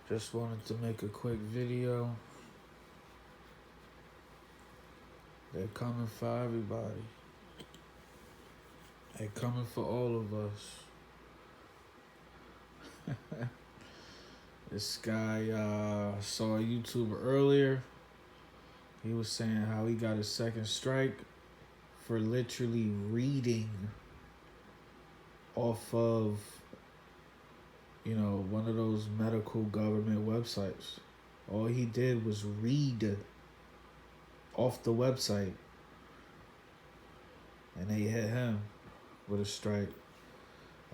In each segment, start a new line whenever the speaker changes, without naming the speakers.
Just wanted to make a quick video. They're coming for everybody. They're coming for all of us. This guy saw a YouTuber earlier. He was saying how he got a second strike for literally reading off of, one of those medical government websites. All he did was read off the website, and they hit him with a strike.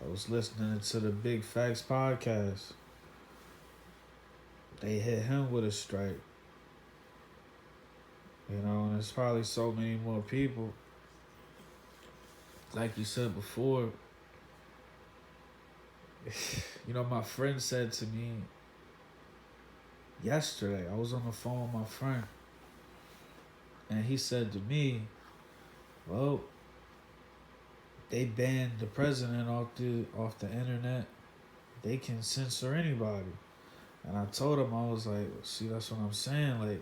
I was listening to the Big Facts podcast. They hit him with a strike. And there's probably so many more people. Like you said before, my friend said to me yesterday, I was on the phone with my friend, and he said to me, well, they banned the president off the internet. They can censor anybody. And I told him, I was like, see, that's what I'm saying. Like,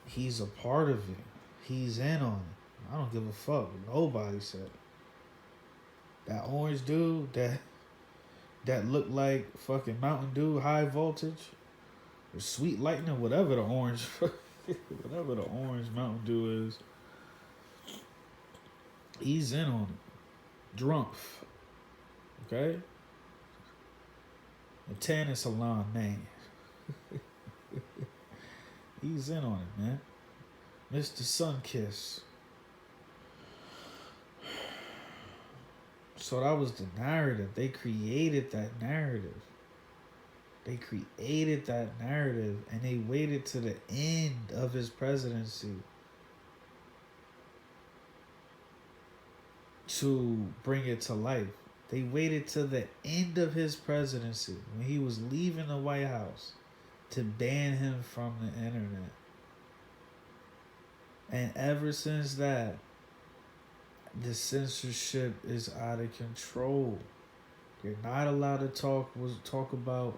he's a part of it. He's in on it. I don't give a fuck what nobody said. That orange dude that looked like fucking Mountain Dew high voltage or sweet lightning, whatever the orange Mountain Dew is, he's in on it. Drunk. Okay? The tennis salon man. He's in on it, man. Mr. Sunkiss. So that was the narrative. They created that narrative. And they waited to the end of his presidency to bring it to life. They waited to the end of his presidency, when he was leaving the White House, to ban him from the internet. And ever since that, the censorship is out of control. You're not allowed to talk about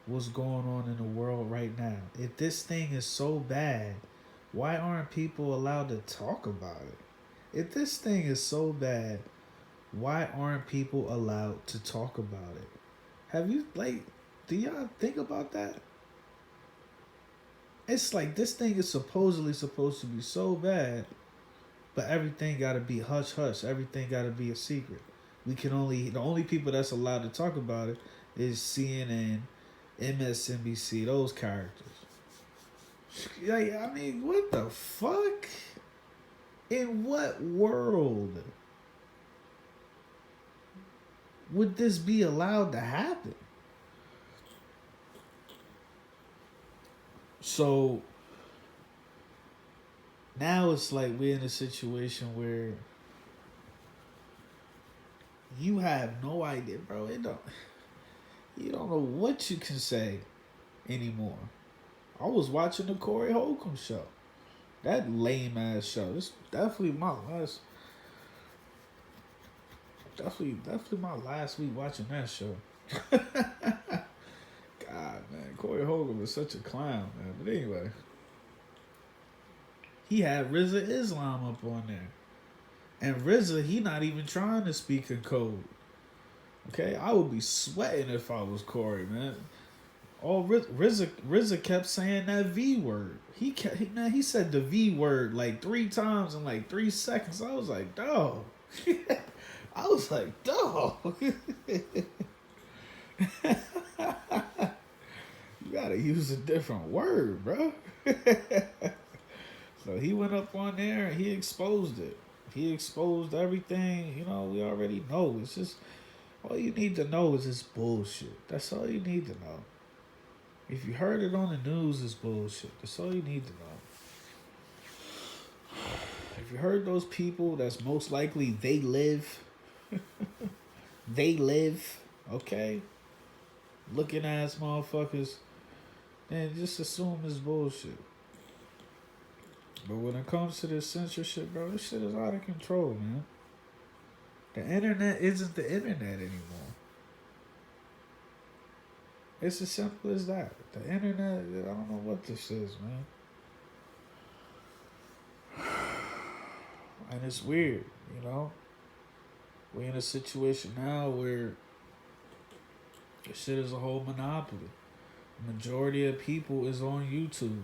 what's going on in the world right now. If this thing is so bad, why aren't people allowed to talk about it? If this thing is so bad, why aren't people allowed to talk about it? Do y'all think about that? It's like this thing is supposedly supposed to be so bad, but everything gotta be hush hush. Everything gotta be a secret. The only people that's allowed to talk about it is CNN, MSNBC, those characters. What the fuck? In what world would this be allowed to happen? So now it's like we're in a situation where you have no idea, bro. You don't know what you can say anymore. I was watching the Corey Holcomb show. That lame ass show. It's definitely my last week watching that show. God, man, Corey Hogan was such a clown, man. But anyway, he had RZA Islam up on there, and RZA, he not even trying to speak in code. Okay, I would be sweating if I was Corey, man. All RZA kept saying that V word. He said the V word like 3 times in like 3 seconds. I was like, dog. You gotta use a different word, bro. So he went up on there and he exposed it. He exposed everything. We already know. It's just, all you need to know is it's bullshit. That's all you need to know. If you heard it on the news, it's bullshit. That's all you need to know. If you heard those people, that's most likely they live. Okay? Looking ass motherfuckers. Then just assume it's bullshit. But when it comes to this censorship, bro, this shit is out of control, man. The internet isn't the internet anymore. It's as simple as that. The internet, I don't know what this is, man. And it's weird, you know? We're in a situation now where shit is a whole monopoly. Majority of people is on YouTube.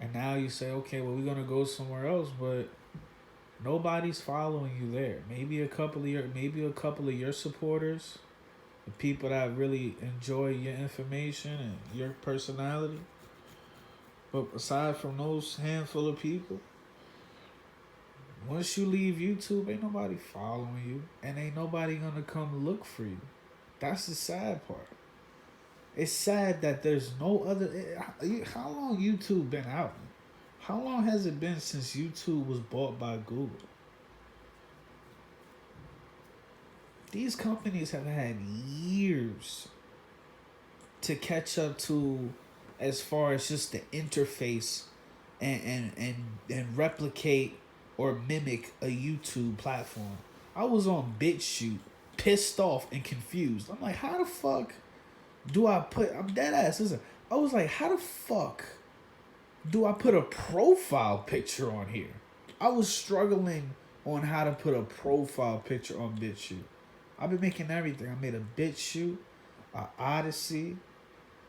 And now you say, okay, well, we're gonna go somewhere else, but nobody's following you there. Maybe a couple of your supporters, the people that really enjoy your information and your personality. But aside from those handful of people, once you leave YouTube, ain't nobody following you, and ain't nobody gonna come look for you. That's the sad part. It's sad that there's no other. How long YouTube been out? How long has it been since YouTube was bought by Google? These companies have had years to catch up to, as far as just the interface and replicate or mimic a YouTube platform. I was on BitChute, pissed off and confused. I'm like, how the fuck do I put? I'm dead ass. Listen, I was like, how the fuck do I put a profile picture on here? I was struggling on how to put a profile picture on BitChute. I've been making everything. I made a BitChute, a Odyssey.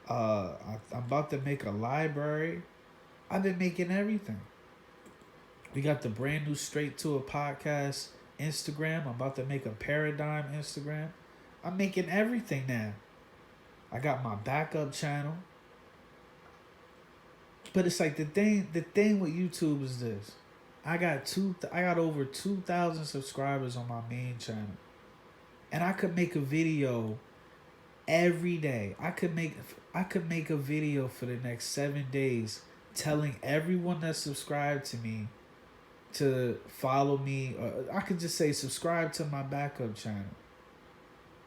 I'm about to make a library. I've been making everything. We got the brand new Straight to a Podcast Instagram. I'm about to make a Paradigm Instagram. I'm making everything now. I got my backup channel. But it's like the thing with YouTube is this. I got over 2,000 subscribers on my main channel. And I could make a video every day. I could make a video for the next 7 days telling everyone that subscribed to me to follow me, or I could just say subscribe to my backup channel.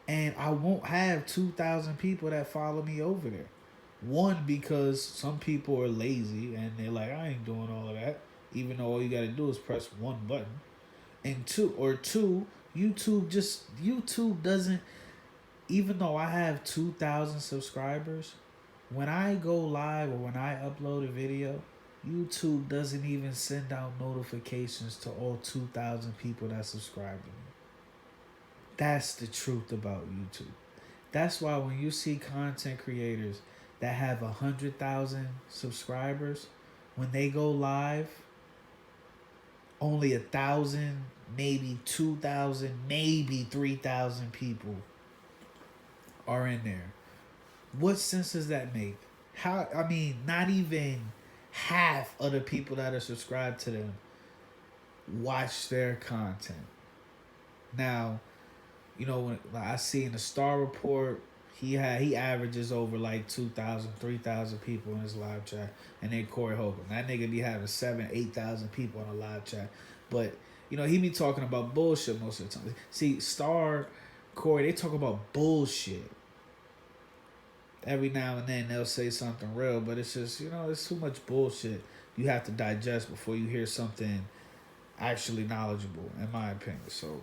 And I won't have 2,000 people that follow me over there. One, because some people are lazy and they're like, I ain't doing all of that. Even though all you gotta do is press one button. And two, YouTube doesn't, even though I have 2,000 subscribers, when I go live or when I upload a video, YouTube doesn't even send out notifications to all 2,000 people that subscribe to me. That's the truth about YouTube. That's why when you see content creators that have 100,000 subscribers, when they go live, only 1,000, maybe 2,000, maybe 3,000 people are in there. What sense does that make? Not even half of the people that are subscribed to them watch their content. Now, when I see in the Star Report, he averages over like 2,000, 3,000 people in his live chat. And then Corey Holcomb, that nigga be having 7,000, 8,000 people on a live chat. But, he be talking about bullshit most of the time. See, Corey, they talk about bullshit. Every now and then they'll say something real, but it's just, it's too much bullshit you have to digest before you hear something actually knowledgeable, in my opinion. So,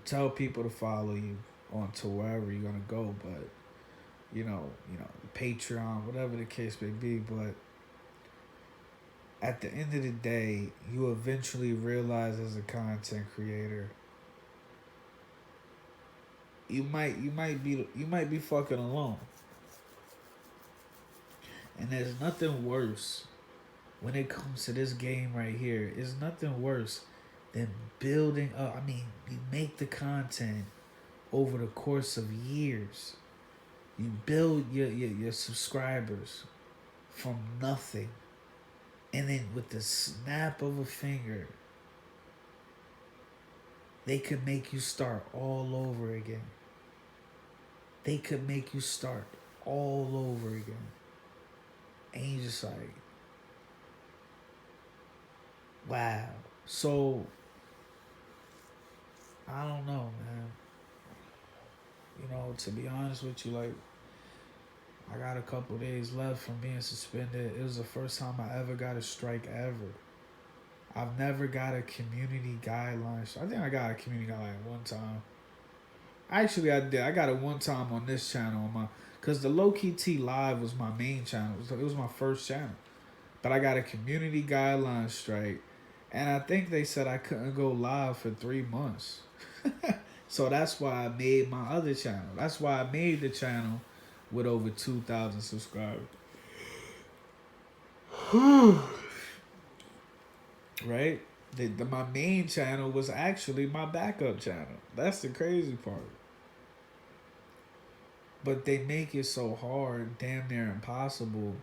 tell people to follow you on to wherever you're gonna go, but Patreon, whatever the case may be. But at the end of the day, you eventually realize as a content creator, you might be fucking alone. And there's nothing worse when it comes to this game right here. It's nothing worse than building up. You make the content over the course of years. You build your subscribers from nothing. And then with the snap of a finger, they could make you start all over again. They could make you start all over again. And you just like, wow. So, I don't know, man. To be honest with you, like, I got a couple days left from being suspended. It was the first time I ever got a strike ever. I've never got a community guideline. I think I got a community guideline one time. Actually, I did. I got it one time on this channel on my, cause the Low Key T Live was my main channel. It was my first channel, but I got a community guideline strike, and I think they said I couldn't go live for 3 months. So that's why I made my other channel. That's why I made the channel with over 2,000 subscribers. Right? My main channel was actually my backup channel. That's the crazy part. But they make it so hard, damn near impossible,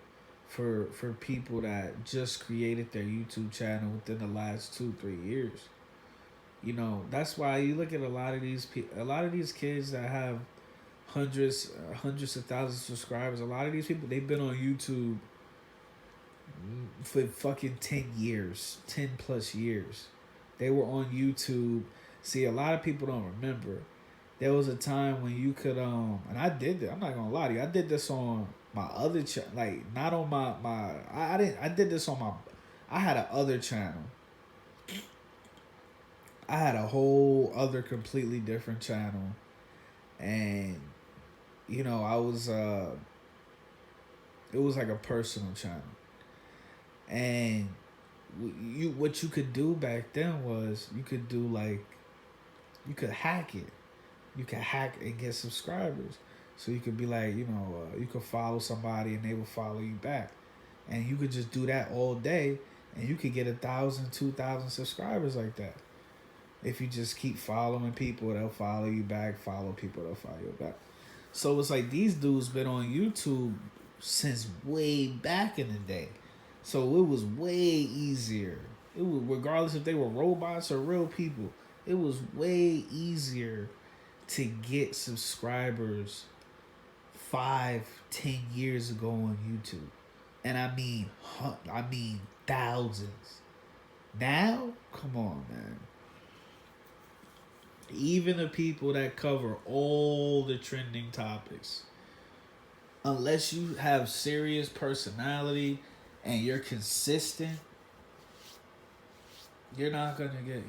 for people that just created their YouTube channel within the last 2-3 years. You know, that's why you look at a lot of these kids that have hundreds of thousands of subscribers. A lot of these people, they've been on YouTube for fucking 10 years, 10 plus years. They were on YouTube. See, a lot of people don't remember. There was a time when you could and I did it. I'm not gonna lie to you. I did this on my other channel, like not on my I didn't I did this on my, I had a other channel. I had a whole other completely different channel, and you know, I was it was like a personal channel. And what you could do back then was you could do like, you could hack it. You could hack and get subscribers. So you could be like, you know, you could follow somebody and they will follow you back. And you could just do that all day and you could get 1,000, 2,000 subscribers like that. If you just keep following people, they'll follow you back. Follow people, they'll follow you back. So it's like these dudes been on YouTube since way back in the day. So it was way easier. It was, regardless if they were robots or real people, it was way easier to get subscribers 5-10 years ago on YouTube. And I mean thousands. Now, come on, man. Even the people that cover all the trending topics, unless you have serious personality and you're consistent, you're not gonna get,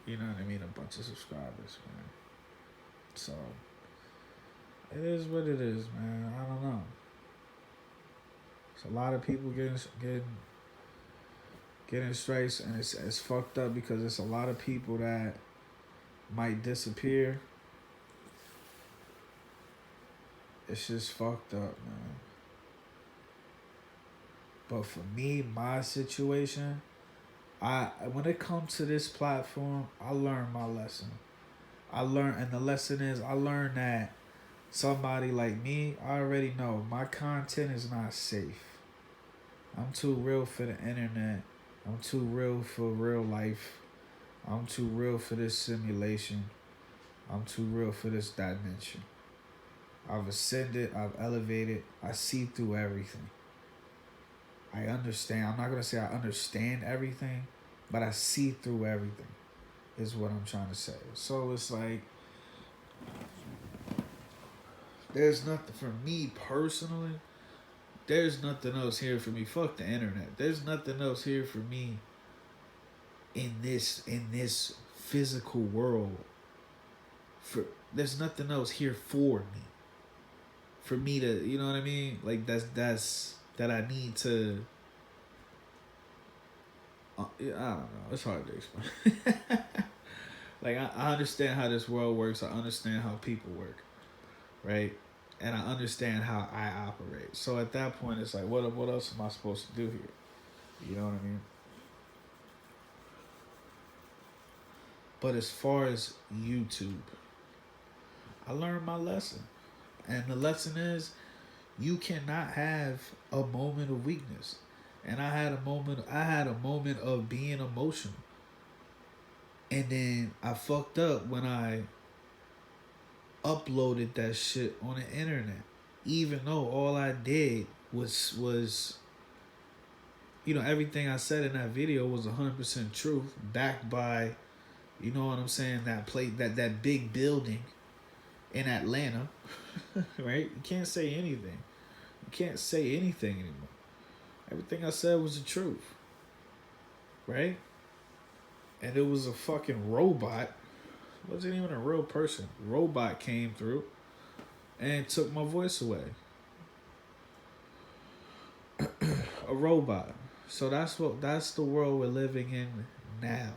you know what I mean, a bunch of subscribers, man. So it is what it is, man. I don't know. It's a lot of people getting strikes, and it's fucked up because it's a lot of people that might disappear. It's just fucked up, man. But for me, my situation, when it comes to this platform, I learned my lesson. And the lesson is, I learned that somebody like me, I already know my content is not safe. I'm too real for the internet. I'm too real for real life. I'm too real for this simulation. I'm too real for this dimension. I've ascended, I've elevated, I see through everything. I understand. I'm not going to say I understand everything, but I see through everything is what I'm trying to say. So it's like, there's nothing for me personally. There's nothing else here for me. Fuck the internet. There's nothing else here for me in this physical world. There's nothing else here for me. For me to, you know what I mean? Like that I need to. I don't know. It's hard to explain. Like I understand how this world works. I understand how people work, right? And I understand how I operate. So at that point, it's like, what else am I supposed to do here? You know what I mean? But as far as YouTube, I learned my lesson. And the lesson is, you cannot have a moment of weakness. And I had a moment of being emotional. And then I fucked up when I uploaded that shit on the internet. Even though all I did was you know, everything I said in that video was 100% truth, backed by, you know what I'm saying, that big building in Atlanta. Right? You can't say anything. You can't say anything anymore. Everything I said was the truth. Right? And it was a fucking robot Wasn't even a real person. Robot came through and took my voice away. A robot. So that's the world we're living in now.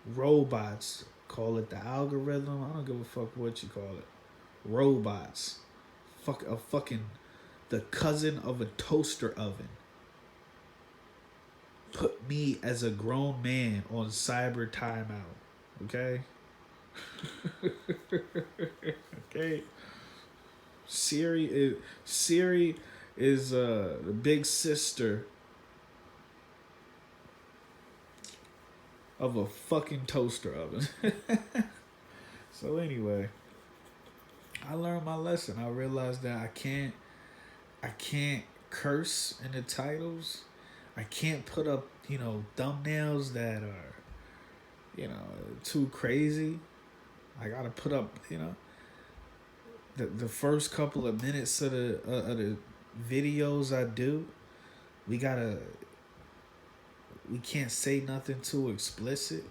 Robots. Call it the algorithm. I don't give a fuck what you call it. Robots. Fucking the cousin of a toaster oven. Put me as a grown man on cyber timeout. Okay? Okay. Siri is the big sister of a fucking toaster oven. So anyway, I learned my lesson. I realized that I can't curse in the titles. I can't put up, thumbnails that are, too crazy. I gotta put up, the first couple of minutes of the videos I do. We can't say nothing too explicit.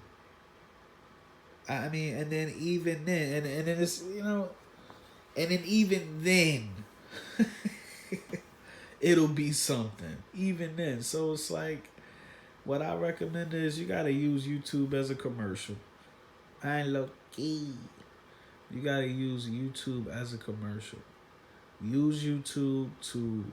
I mean, and then even then, and then it's, and then even then, it'll be something. Even then. So it's like, what I recommend is you gotta use YouTube as a commercial. I look key. You gotta use YouTube as a commercial. Use YouTube to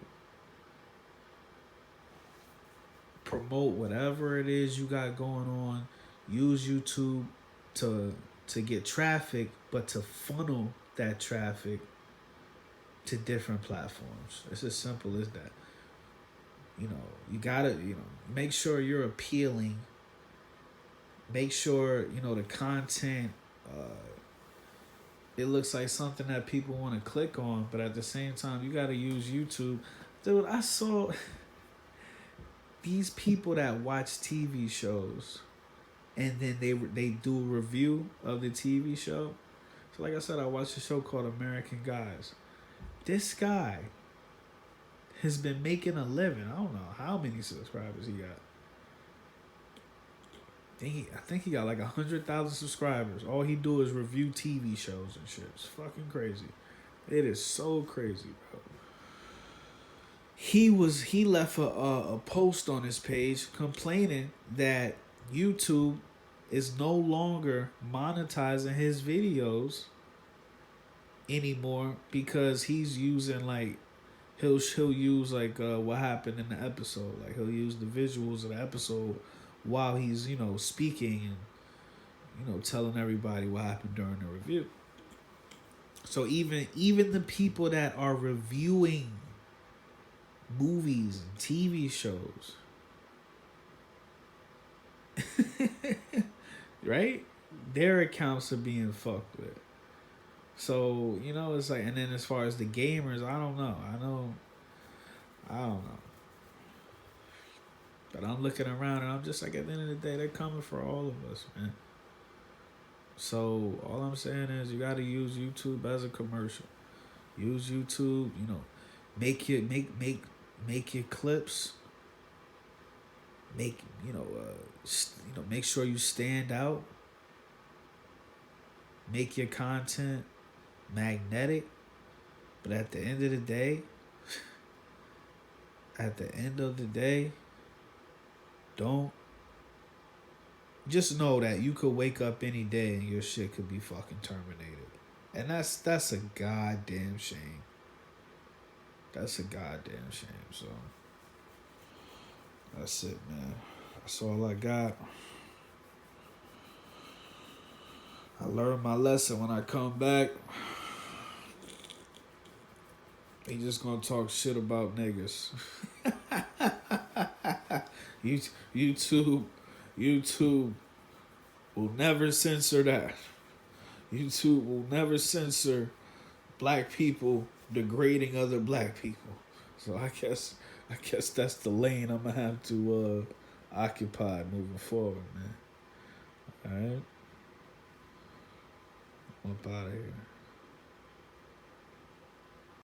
promote whatever it is you got going on. Use YouTube to get traffic, but to funnel that traffic to different platforms. It's as simple as that. You gotta, make sure you're appealing. Make sure, the content, it looks like something that people want to click on, but at the same time, you gotta use YouTube. Dude, I saw these people that watch TV shows and then they do a review of the TV show. So like I said, I watched a show called American Guys. This guy has been making a living. I don't know how many subscribers he got. I think he got like 100,000 subscribers. All he do is review TV shows and shit. It's fucking crazy. It is so crazy, bro. He left a post on his page complaining that YouTube is no longer monetizing his videos anymore because he's using like he'll use like what happened in the episode. Like he'll use the visuals of the episode while he's speaking and telling everybody what happened during the review. So even the people that are reviewing movies and TV shows, right? Their accounts are being fucked with. So, it's like, and then as far as the gamers, I don't know. I don't know. But I'm looking around and I'm just like, at the end of the day, they're coming for all of us, man. So all I'm saying is you got to use YouTube as a commercial. Use YouTube, make your clips. Make make sure you stand out. Make your content magnetic. But at the end of the day, don't. Just know that you could wake up any day and your shit could be fucking terminated. And that's a goddamn shame. That's a goddamn shame. So that's it, man. That's all I got. I learned my lesson. When I come back, they just gonna talk shit about niggas. YouTube will never censor that. YouTube will never censor black people degrading other black people. So I guess that's the lane I'm gonna have to occupy moving forward, man. All right, I'm up out of here.